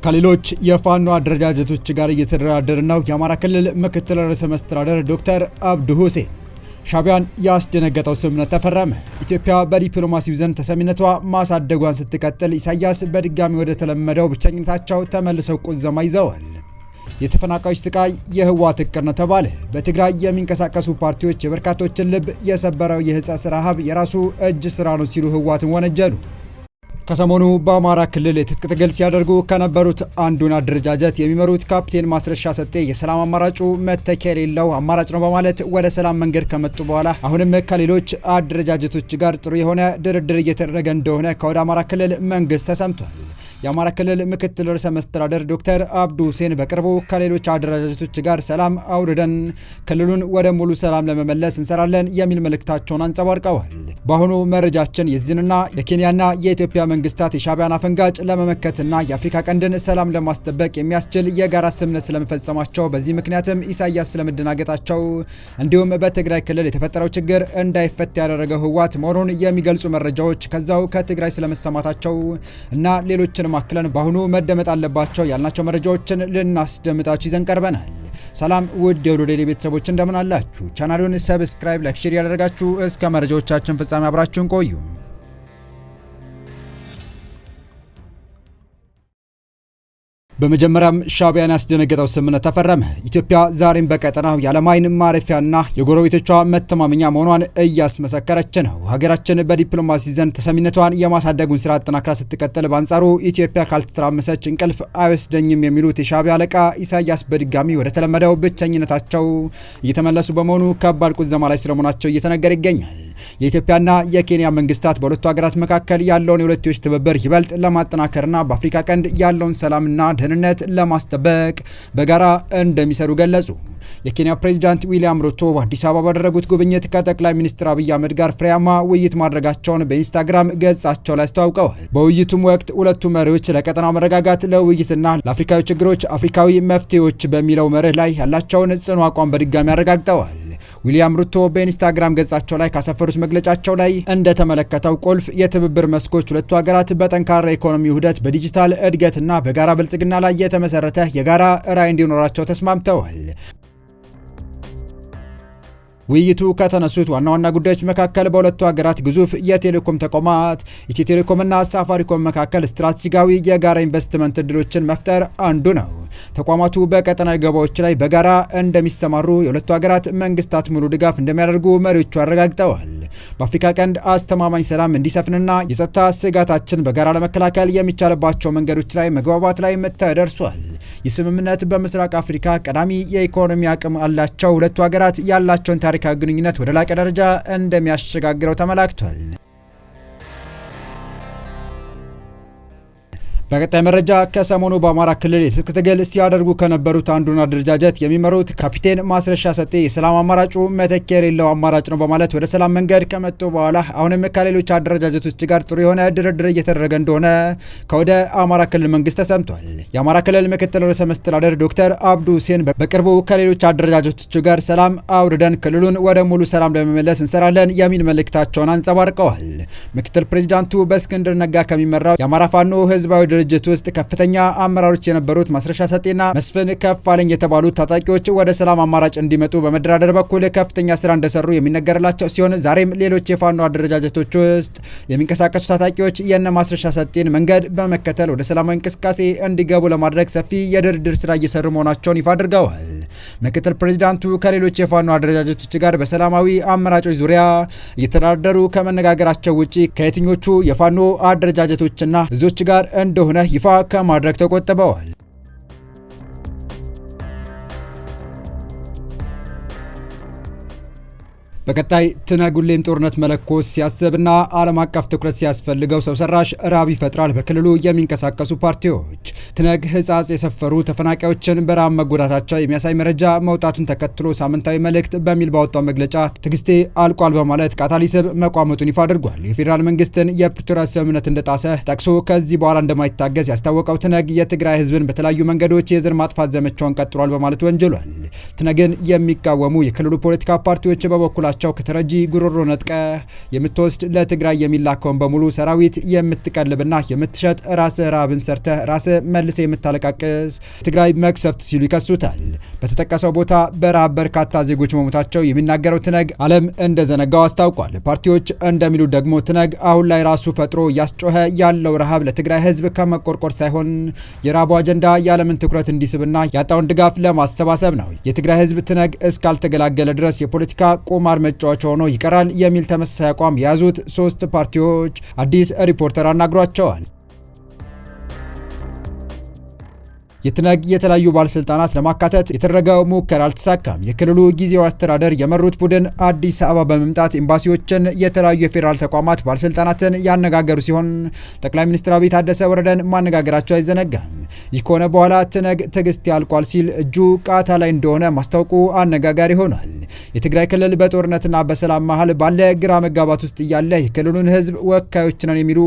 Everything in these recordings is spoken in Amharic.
ከሌሎች የፋኖ አደረጃጀቶች ጋር እየተደራደረ ነው የአማራ ክልል ምክትል ርዕሰ መስተዳድር ዶክተር አብዱ ሁሴን። ሻቢያን ያስደነገጠው ስምምነት ተፈረመ። ኢትዮጵያ በዲፕሎማሲው ዘንድ ተሰሚነቷ ማሳደጓን ስትቀጥል ኢሳያስ በድጋሚ ወደ ተለመደው ብቸኝነታቸው ተመልሰው ቁዘማ ይዘዋል። የተፈናቃዮች ስቃይ የህወሓት እቅድ ነው ተባለ። በትግራይ የሚንቀሳቀሱ ፓርቲዎች የበርካቶችን ልብ የሰበረው የህጻስ ረሃብ የራሱ እጅ ስራ ነው ሲሉ ህወሓትን ወነጀሉ። ከሰሞኑ በአማራ ክልል የትጥቅ ትግል ሲያደርጉ ከነበሩት አንዱን አደረጃጀት የሚመሩት ካፕቴን ማስረሻ ሰጤ የሰላም አማራጩ መተኪያ የሌለው አማራጭ ነው በማለት ወደ ሰላም መንገድ ከመጡ በኋላ አሁንም ከሌሎች አደረጃጀቶች ጋር ጥሩ የሆነ ድርድር እየተደረገ እንደሆነ ከወደ አማራ ክልል መንግስት ተሰምቷል። የአማራ ክልል ምክትል ርዕሰ መስተዳድር ዶክተር አብዱ ሁሴን በቅርቡ ከሌሎች አደረጃጀቶች ጋር ሰላም አውርደን ክልሉን ወደ ሙሉ ሰላም ለመመለስ እንሰራለን የሚል መልእክታቸውን አንጸባርቀዋል። በአሁኑ መረጃችን የዚህንና የኬንያና የኢትዮጵያ መንግስታት የሻቢያን አፈንጋጭ ለመመከትና የአፍሪካ ቀንድን ሰላም ለማስጠበቅ የሚያስችል የጋራ ስምምነት ስለመፈጸማቸው፣ በዚህ ምክንያትም ኢሳያስ ስለመደናገጣቸው እንዲሁም በትግራይ ክልል የተፈጠረው ችግር እንዳይፈታ ያደረገው ህወሓት መሆኑን የሚገልጹ መረጃዎች ከዛው ከትግራይ ስለመሰማታቸው እና ሌሎችን ማክለን በአሁኑ መደመጥ አለባቸው ያልናቸው መረጃዎችን ልናስደምጣችሁ ይዘን ቀርበናል። ሰላም ውድ የሁሉ ዴይሊ ቤተሰቦች እንደምን አላችሁ? ቻናሉን ሰብስክራይብ፣ ላይክ፣ ሼር ያደረጋችሁ እስከ መረጃዎቻችን ፍጻሜ አብራችሁን ቆዩ። በመጀመሪያም ሻቢያን ያስደነገጠው ስምምነት ተፈረመ። ኢትዮጵያ ዛሬም በቀጠናው የዓለም ዓይን ማረፊያና የጎረቤቶቿ መተማመኛ መሆኗን እያስመሰከረች ነው። ሀገራችን በዲፕሎማሲ ዘንድ ተሰሚነቷን የማሳደጉን ስራ አጠናክራ ስትቀጥል፣ በአንጻሩ ኢትዮጵያ ካልተተራመሰች እንቅልፍ አይወስደኝም የሚሉት የሻቢያ አለቃ ኢሳያስ በድጋሚ ወደ ተለመደው ብቸኝነታቸው እየተመለሱ በመሆኑ ከባድ ቁዘማ ላይ ስለመሆናቸው እየተነገረ ይገኛል። የኢትዮጵያና የኬንያ መንግስታት በሁለቱ ሀገራት መካከል ያለውን የሁለትዮሽ ትብብር ይበልጥ ለማጠናከርና በአፍሪካ ቀንድ ያለውን ሰላምና ደህንነት ለማስጠበቅ በጋራ እንደሚሰሩ ገለጹ። የኬንያ ፕሬዝዳንት ዊሊያም ሩቶ በአዲስ አበባ ባደረጉት ጉብኝት ከጠቅላይ ሚኒስትር አብይ አህመድ ጋር ፍሬያማ ውይይት ማድረጋቸውን በኢንስታግራም ገጻቸው ላይ አስተዋውቀዋል። በውይይቱም ወቅት ሁለቱ መሪዎች ለቀጠናው መረጋጋት፣ ለውይይትና ለአፍሪካዊ ችግሮች አፍሪካዊ መፍትሄዎች በሚለው መርህ ላይ ያላቸውን ጽኑ አቋም በድጋሚ አረጋግጠዋል። ዊሊያም ሩቶ በኢንስታግራም ገጻቸው ላይ ካሰፈሩት መግለጫቸው ላይ እንደተመለከተው ቁልፍ የትብብር መስኮች ሁለቱ ሀገራት በጠንካራ ኢኮኖሚ ውህደት፣ በዲጂታል እድገትና በጋራ ብልጽግና ላይ የተመሰረተ የጋራ ራዕይ እንዲኖራቸው ተስማምተዋል። ውይይቱ ከተነሱት ዋና ዋና ጉዳዮች መካከል በሁለቱ ሀገራት ግዙፍ የቴሌኮም ተቋማት ኢትዮ ቴሌኮምና ሳፋሪኮም መካከል ስትራቴጂካዊ የጋራ ኢንቨስትመንት እድሎችን መፍጠር አንዱ ነው። ተቋማቱ በቀጠናዊ ገበያዎች ላይ በጋራ እንደሚሰማሩ የሁለቱ ሀገራት መንግስታት ሙሉ ድጋፍ እንደሚያደርጉ መሪዎቹ አረጋግጠዋል። በአፍሪካ ቀንድ አስተማማኝ ሰላም እንዲሰፍንና የጸጥታ ስጋታችን በጋራ ለመከላከል የሚቻልባቸው መንገዶች ላይ መግባባት ላይ ተደርሷል። ይህ ስምምነት በምስራቅ አፍሪካ ቀዳሚ የኢኮኖሚ አቅም አላቸው ሁለቱ ሀገራት ያላቸውን ታሪካዊ ግንኙነት ወደ ላቀ ደረጃ እንደሚያሸጋግረው ተመላክቷል። በቀጣይ መረጃ ከሰሞኑ በአማራ ክልል የትጥቅ ትግል ሲያደርጉ ከነበሩት አንዱን አደረጃጀት የሚመሩት ካፒቴን ማስረሻ ሰጤ የሰላም አማራጩ መተኪያ የሌለው አማራጭ ነው በማለት ወደ ሰላም መንገድ ከመጡ በኋላ አሁንም ከሌሎች አደረጃጀቶች ጋር ጥሩ የሆነ ድርድር እየተደረገ እንደሆነ ከወደ አማራ ክልል መንግስት ተሰምቷል። የአማራ ክልል ምክትል ርዕሰ መስተዳድር ዶክተር አብዱ ሁሴን በቅርቡ ከሌሎች አደረጃጀቶች ጋር ሰላም አውርደን ክልሉን ወደ ሙሉ ሰላም ለመመለስ እንሰራለን የሚል መልእክታቸውን አንጸባርቀዋል። ምክትል ፕሬዚዳንቱ በእስክንድር ነጋ ከሚመራው የአማራ ፋኖ ህዝባዊ ድርጅት ውስጥ ከፍተኛ አመራሮች የነበሩት ማስረሻ ሰጤና መስፍን ከፋለኝ የተባሉት ታጣቂዎች ወደ ሰላም አማራጭ እንዲመጡ በመደራደር በኩል ከፍተኛ ስራ እንደሰሩ የሚነገርላቸው ሲሆን፣ ዛሬም ሌሎች የፋኖ አደረጃጀቶች ውስጥ የሚንቀሳቀሱ ታጣቂዎች የነ ማስረሻ ሰጤን መንገድ በመከተል ወደ ሰላማዊ እንቅስቃሴ እንዲገቡ ለማድረግ ሰፊ የድርድር ስራ እየሰሩ መሆናቸውን ይፋ አድርገዋል። ምክትል ፕሬዚዳንቱ ከሌሎች የፋኖ አደረጃጀቶች ጋር በሰላማዊ አማራጮች ዙሪያ እየተደራደሩ ከመነጋገራቸው ውጪ ከየትኞቹ የፋኖ አደረጃጀቶችና እዞች ጋር እንደሆነ ይፋ ከማድረግ ተቆጥበዋል። በቀጣይ ትነጉሌም ጦርነት መለኮስ ሲያስብና ዓለም አቀፍ ትኩረት ሲያስፈልገው ሰው ሰራሽ ራብ ይፈጥራል በክልሉ የሚንቀሳቀሱ ፓርቲዎች። ትነግ ህጻጽ የሰፈሩ ተፈናቃዮችን በራብ መጎዳታቸው የሚያሳይ መረጃ መውጣቱን ተከትሎ ሳምንታዊ መልእክት በሚል ባወጣው መግለጫ ትግስቴ አልቋል በማለት ቃታ ሊስብ መቋመጡን ይፋ አድርጓል። የፌዴራል መንግስትን የፕሪቶሪያ ስምምነት እንደጣሰ ጠቅሶ ከዚህ በኋላ እንደማይታገዝ ያስታወቀው ትነግ የትግራይ ህዝብን በተለያዩ መንገዶች የዘር ማጥፋት ዘመቻውን ቀጥሏል በማለት ወንጅሏል። ትነግን የሚቃወሙ የክልሉ ፖለቲካ ፓርቲዎች በበኩላቸው ከተረጂ ጉሮሮ ነጥቀ የምትወስድ ለትግራይ የሚላከውን በሙሉ ሰራዊት የምትቀልብና የምትሸጥ ራስህ ራብን ሰርተህ ራስህ መልሰ የምታለቃቅስ ትግራይ መቅሰፍት ሲሉ ይከሱታል። በተጠቀሰው ቦታ በረሃብ በርካታ ዜጎች መሞታቸው የሚናገረው ትነግ ዓለም እንደዘነጋው አስታውቋል። ፓርቲዎች እንደሚሉት ደግሞ ትነግ አሁን ላይ ራሱ ፈጥሮ እያስጮኸ ያለው ረሃብ ለትግራይ ህዝብ ከመቆርቆር ሳይሆን የራቡ አጀንዳ የዓለምን ትኩረት እንዲስብና ያጣውን ድጋፍ ለማሰባሰብ ነው። የትግራይ ህዝብ ትነግ እስካልተገላገለ ድረስ የፖለቲካ ቁማር መጫወቻ ሆኖ ይቀራል የሚል ተመሳሳይ አቋም የያዙት 3 ፓርቲዎች አዲስ ሪፖርተር አናግሯቸዋል። የትነግ የተለያዩ ባለስልጣናት ለማካተት የተደረገው ሙከራ አልተሳካም። የክልሉ ጊዜያዊ አስተዳደር የመሩት ቡድን አዲስ አበባ በመምጣት ኤምባሲዎችን፣ የተለያዩ የፌዴራል ተቋማት ባለስልጣናትን ያነጋገሩ ሲሆን ጠቅላይ ሚኒስትር አብይ ታደሰ ወረደን ማነጋገራቸው አይዘነጋም። ይህ ከሆነ በኋላ ትነግ ትዕግስት ያልቋል ሲል እጁ ቃታ ላይ እንደሆነ ማስታወቁ አነጋጋሪ ሆኗል። የትግራይ ክልል በጦርነትና በሰላም መሀል ባለ ግራ መጋባት ውስጥ እያለ የክልሉን ህዝብ ወካዮች ነን የሚሉ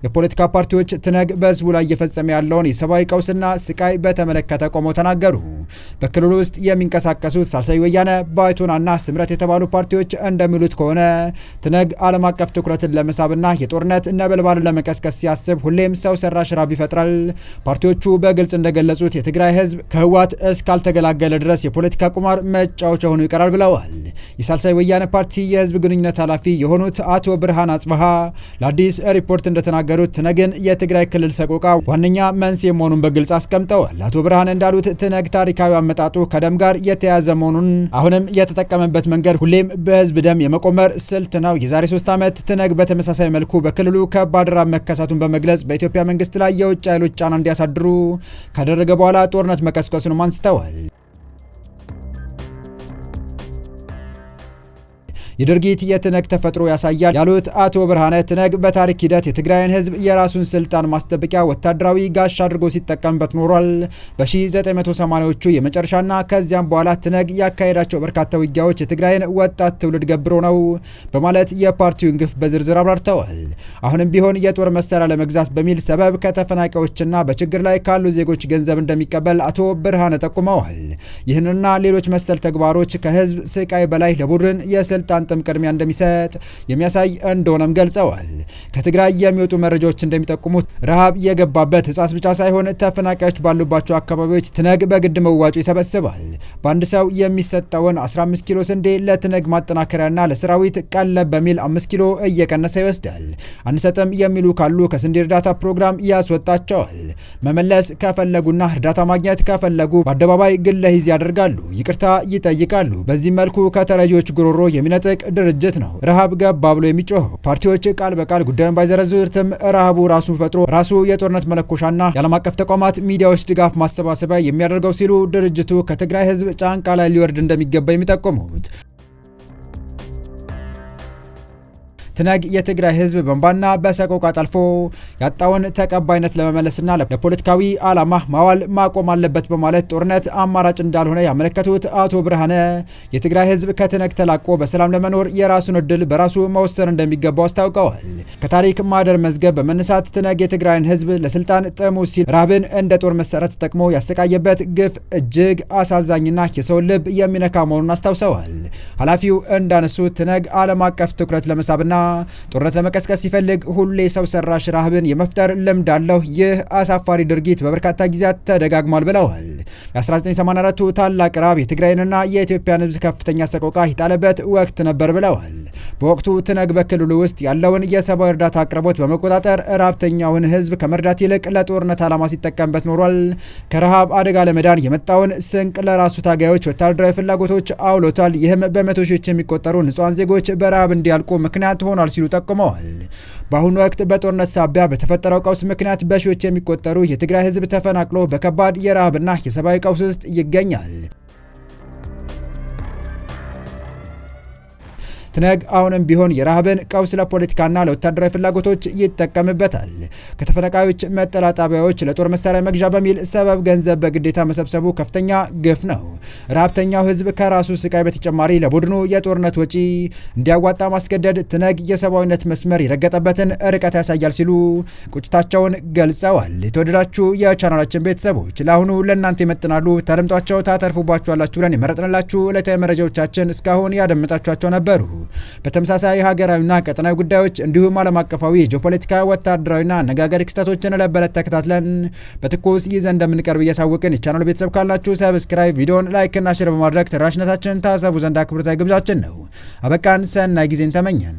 የፖለቲካ ፓርቲዎች ትነግ በህዝቡ ላይ እየፈጸመ ያለውን የሰብአዊ ቀውስና ስቃይ በተመለከተ ቆመው ተናገሩ። በክልሉ ውስጥ የሚንቀሳቀሱት ሳልሳይ ወያነ፣ ባይቶናና ስምረት የተባሉ ፓርቲዎች እንደሚሉት ከሆነ ትነግ ዓለም አቀፍ ትኩረትን ለመሳብና የጦርነት ነበልባልን ለመቀስቀስ ሲያስብ ሁሌም ሰው ሰራሽ ራብ ይፈጥራል። ፓርቲዎቹ በግልጽ እንደገለጹት የትግራይ ህዝብ ከህወሓት እስካልተገላገለ ድረስ የፖለቲካ ቁማር መጫወቻ ሆኖ ይቀራል ብለዋል። የሳልሳይ ወያነ ፓርቲ የህዝብ ግንኙነት ኃላፊ የሆኑት አቶ ብርሃን አጽበሃ ለአዲስ ሪፖርት እንደተናገሩት ትነግን የትግራይ ክልል ሰቆቃ ዋነኛ መንስኤ መሆኑን በግልጽ አስቀምጠዋል። አቶ ብርሃን እንዳሉት ትነግ ታሪካዊ አመጣጡ ከደም ጋር የተያያዘ መሆኑን አሁንም የተጠቀመበት መንገድ ሁሌም በህዝብ ደም የመቆመር ስልት ነው። የዛሬ 3 ዓመት ትነግ በተመሳሳይ መልኩ በክልሉ ከባድ ራብ መከሰቱን በመግለጽ በኢትዮጵያ መንግስት ላይ የውጭ ኃይሎች ጫና እንዲያሳድሩ ካደረገ በኋላ ጦርነት መቀስቀሱንም አንስተዋል። የድርጊት የትነግ ተፈጥሮ ያሳያል ያሉት አቶ ብርሃነ ትነግ በታሪክ ሂደት የትግራይን ህዝብ የራሱን ስልጣን ማስጠበቂያ ወታደራዊ ጋሻ አድርጎ ሲጠቀምበት ኖሯል። በ1980ዎቹ የመጨረሻና ከዚያም በኋላ ትነግ ያካሄዳቸው በርካታ ውጊያዎች የትግራይን ወጣት ትውልድ ገብሮ ነው በማለት የፓርቲውን ግፍ በዝርዝር አብራርተዋል። አሁንም ቢሆን የጦር መሳሪያ ለመግዛት በሚል ሰበብ ከተፈናቃዮችና በችግር ላይ ካሉ ዜጎች ገንዘብ እንደሚቀበል አቶ ብርሃነ ጠቁመዋል። ይህንና ሌሎች መሰል ተግባሮች ከህዝብ ስቃይ በላይ ለቡድን የስልጣን ጥም ቅድሚያ እንደሚሰጥ የሚያሳይ እንደሆነም ገልጸዋል። ከትግራይ የሚወጡ መረጃዎች እንደሚጠቁሙት ረሃብ የገባበት ህጻስ ብቻ ሳይሆን ተፈናቃዮች ባሉባቸው አካባቢዎች ትነግ በግድ መዋጮ ይሰበስባል። በአንድ ሰው የሚሰጠውን 15 ኪሎ ስንዴ ለትነግ ማጠናከሪያና ለሰራዊት ቀለብ በሚል 5 ኪሎ እየቀነሰ ይወስዳል። አንሰጥም የሚሉ ካሉ ከስንዴ እርዳታ ፕሮግራም ያስወጣቸዋል። መመለስ ከፈለጉና እርዳታ ማግኘት ከፈለጉ በአደባባይ ግለ ሂዝ ያደርጋሉ፣ ይቅርታ ይጠይቃሉ። በዚህ መልኩ ከተረጂዎች ጉሮሮ የሚነጥቅ ድርጅት ነው ረሃብ ገባ ብሎ የሚጮኸው። ፓርቲዎች ቃል በቃል ጉዳዩን ባይዘረዝሩትም ረሃቡ ራሱን ፈጥሮ ራሱ የጦርነት መለኮሻና የዓለም አቀፍ ተቋማት ሚዲያዎች ድጋፍ ማሰባሰቢያ የሚያደርገው ሲሉ ድርጅቱ ከትግራይ ህዝብ ጫንቃ ላይ ሊወርድ እንደሚገባ የሚጠቁሙት ትነግ የትግራይ ህዝብ በእንባና በሰቆቃ ጠልፎ ያጣውን ተቀባይነት ለመመለስና ለፖለቲካዊ ዓላማ ማዋል ማቆም አለበት በማለት ጦርነት አማራጭ እንዳልሆነ ያመለከቱት አቶ ብርሃነ የትግራይ ህዝብ ከትነግ ተላቆ በሰላም ለመኖር የራሱን እድል በራሱ መወሰን እንደሚገባው አስታውቀዋል። ከታሪክ ማህደር መዝገብ በመነሳት ትነግ የትግራይን ህዝብ ለስልጣን ጥሙ ሲል ረሃብን እንደ ጦር መሳሪያ ተጠቅሞ ያሰቃየበት ግፍ እጅግ አሳዛኝና የሰውን ልብ የሚነካ መሆኑን አስታውሰዋል። ኃላፊው እንዳነሱት ትነግ ዓለም አቀፍ ትኩረት ለመሳብና ጦርነት ለመቀስቀስ ሲፈልግ ሁሌ ሰው ሰራሽ ረሃብን የመፍጠር ልምድ አለው። ይህ አሳፋሪ ድርጊት በበርካታ ጊዜያት ተደጋግሟል ብለዋል። የ1984ቱ ታላቅ ረሃብ የትግራይንና የኢትዮጵያን ህዝብ ከፍተኛ ሰቆቃ የጣለበት ወቅት ነበር ብለዋል። በወቅቱ ትነግ በክልሉ ውስጥ ያለውን የሰብአዊ እርዳታ አቅርቦት በመቆጣጠር ረሃብተኛውን ህዝብ ከመርዳት ይልቅ ለጦርነት ዓላማ ሲጠቀምበት ኖሯል። ከረሃብ አደጋ ለመዳን የመጣውን ስንቅ ለራሱ ታጋዮች ወታደራዊ ፍላጎቶች አውሎታል። ይህም በመቶ ሺዎች የሚቆጠሩ ንጹሃን ዜጎች በረሃብ እንዲያልቁ ምክንያት ሆኗል ሲሉ ጠቁመዋል። በአሁኑ ወቅት በጦርነት ሳቢያ በተፈጠረው ቀውስ ምክንያት በሺዎች የሚቆጠሩ የትግራይ ህዝብ ተፈናቅሎ በከባድ የረሃብና የሰብአዊ ቀውስ ውስጥ ይገኛል። ትነግ አሁንም ቢሆን የረሃብን ቀውስ ለፖለቲካና ለወታደራዊ ፍላጎቶች ይጠቀምበታል። ከተፈናቃዮች መጠለያ ጣቢያዎች ለጦር መሳሪያ መግዣ በሚል ሰበብ ገንዘብ በግዴታ መሰብሰቡ ከፍተኛ ግፍ ነው። ረሃብተኛው ህዝብ ከራሱ ስቃይ በተጨማሪ ለቡድኑ የጦርነት ወጪ እንዲያዋጣ ማስገደድ ትነግ የሰብአዊነት መስመር የረገጠበትን ርቀት ያሳያል ሲሉ ቁጭታቸውን ገልጸዋል። የተወደዳችሁ የቻናላችን ቤተሰቦች ለአሁኑ ለእናንተ ይመጥናሉ፣ ታደምጧቸው፣ ታተርፉባችኋላችሁ ብለን የመረጥንላችሁ ዕለታዊ መረጃዎቻችን እስካሁን ያደመጣችኋቸው ነበሩ። በተመሳሳይ ሀገራዊና ቀጠናዊ ጉዳዮች እንዲሁም ዓለም አቀፋዊ ጂኦፖለቲካ፣ ወታደራዊና አነጋጋሪ ክስተቶችን ለበለት ተከታትለን በትኩስ ይዘን እንደምንቀርብ እያሳወቅን የቻናሉ ቤተሰብ ካላችሁ ሰብስክራይብ፣ ቪዲዮን ላይክ እና ሼር በማድረግ ተደራሽነታችንን ታሰቡ ዘንድ አክብሮታዊ ግብዣችን ነው። አበቃን። ሰናይ ጊዜን ተመኘን።